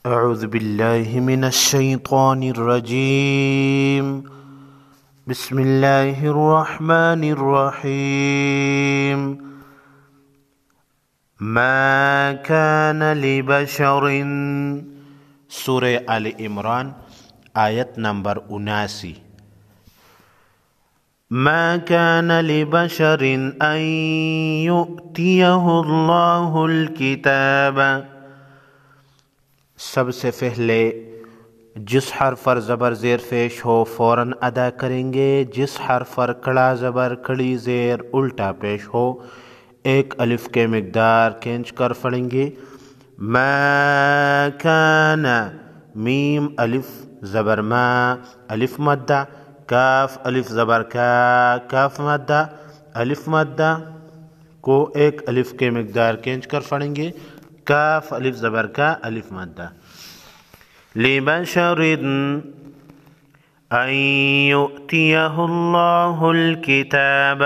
اعوذ باللہ من الشیطان الرجیم بسم اللہ الرحمن الرحیم ما کان لبشر سورہ آل عمران آیت نمبر 79 ما كان لبشر أن يؤتيه الله الكتاب سب سے پہلے جس حرف پر زبر زیر پیش ہو فوراً ادا کریں گے، جس حرف پر کڑا زبر کڑی زیر الٹا پیش ہو ایک الف کے مقدار کھینچ کر پڑھیں گے۔ ما کان، میم الف زبر ما الف مدہ، کاف الف زبر کا کاف مدہ، الف مدہ کو ایک الف کے مقدار کھینچ کر پڑھیں گے، کاف الف زبر کا الف مدہ۔ لبشر ان یؤتیہ اللہ الکتاب،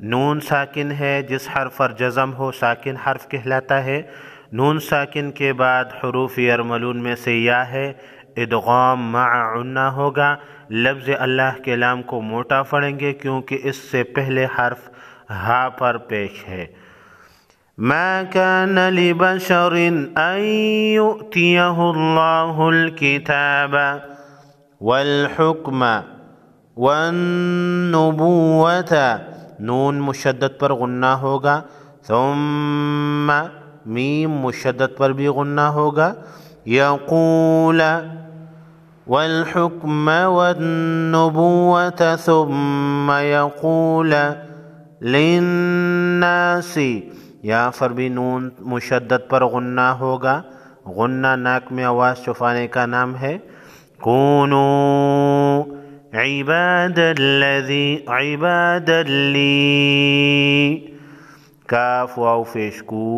نون ساکن ہے، جس حرف پر جزم ہو ساکن حرف کہلاتا ہے۔ نون ساکن کے بعد حروف یرملون میں سے یا ہے، ادغام مع عنہ ہوگا۔ لفظ اللہ کے لام کو موٹا پڑھیں گے کیونکہ اس سے پہلے حرف ہا پر پیش ہے۔ ما كان لبشر ان يؤتيه الله الكتاب والحكم والنبوة، نون مشدد پر غنہ ہوگا، ثم میم مشدد پر بھی غنہ ہوگا، یقول والحكم والنبوة ثم يقول للناس، یا پر بھی نون مشدد پر غنہ ہوگا، غنہ ناک میں آواز چھپانے کا نام ہے۔ کونو عباد لی، کاف واو پیش کو،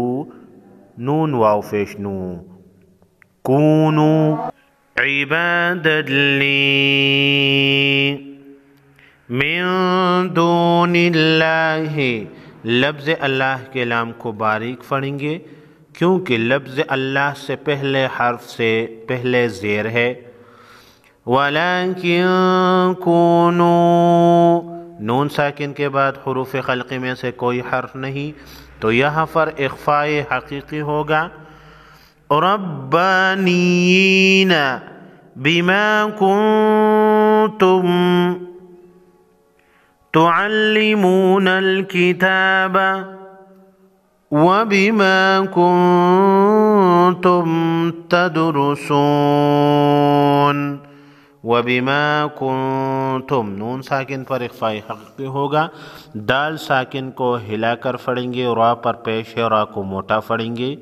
نون واو پیش نو، کونو عباد لی من دون اللہ، لفظ اللہ کے لام کو باریک پڑھیں گے کیونکہ لفظ اللہ سے پہلے حرف سے پہلے زیر ہے۔ وَلَكِن كُونُوا، نون ساکن کے بعد حروف خلقی میں سے کوئی حرف نہیں تو یہاں پر اخفاء حقیقی ہوگا۔ ربانیین بما کنتم تعلمون الكتاب وبما كنتم تدرسون، وبما کنتم نون ساکن پر اخفاء حقیقی ہوگا، دال ساکن کو ہلا کر پڑھیں گے، را پر پیش ہے، را کو موٹا پڑھیں گے۔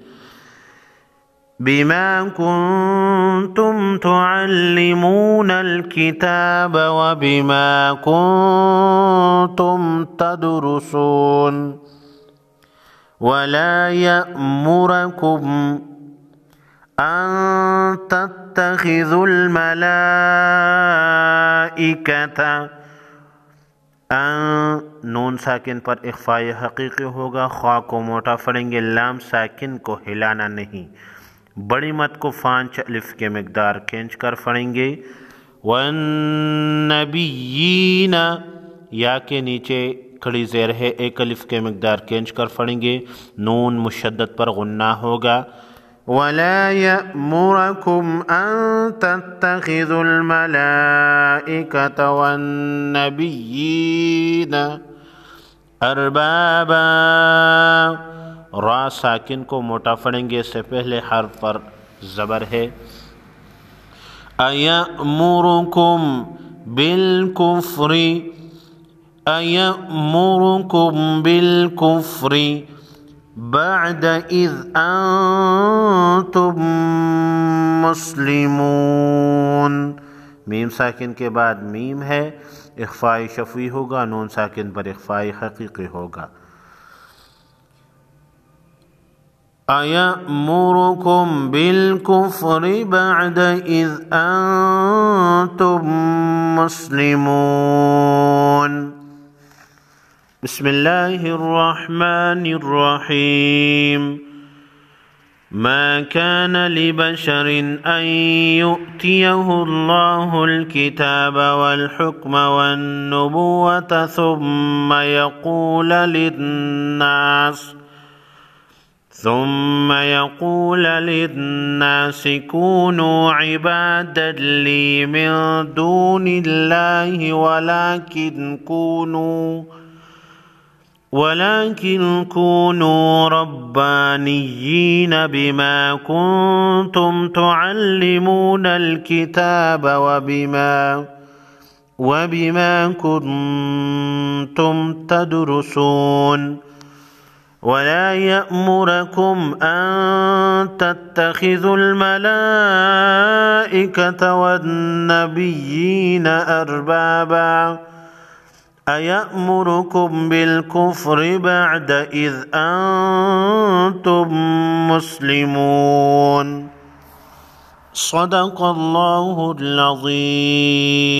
بما کنتم تعلمون الكتاب وبما کنتم تدرسون، ولا يأمركم ان تتخذوا الملائکة، ان نون ساکن پر اخفاء حقیقی ہوگا، خواہ کو موٹا پڑھیں گے، لام ساکن کو ہلانا نہیں، بڑی مد کو 5 الف کے مقدار کھینچ کر پڑھیں گے۔ والنبیین، یا کے نیچے کھڑی زیر ہے، ایک الف کے مقدار کھینچ کر پڑھیں گے، نون مشدد پر غنہ ہوگا۔ ولا يأمركم ان تتخذوا الملائکة والنبیین اربابا، را ساکن کو موٹا پڑھیں گے، اس سے پہلے حرف پر زبر ہے۔ ایأمرکم بالکفر، ایأمرکم بالکفر بعد اذ انتم مسلمون، میم ساکن کے بعد میم ہے، اخفاء شفوی ہوگا، نون ساکن پر اخفاء حقیقی ہوگا۔ ایأمرکم بالکفر بعد اذ انتم مسلمون۔ بسم اللہ الرحمن الرحیم ما كان لبشر أن يؤتيه الله الكتاب والحكم والنبوة ثم يقول للناس كونوا عبادا لي من دون الله ولكن كونوا ربانيين بما كنتم تعلمون الكتاب وبما كنتم تدرسون ولا يأمركم أن تتخذوا الملائكة والنبيين أربابا أيأمركم بالكفر بعد إذ أنتم مسلمون. صدق الله العظيم.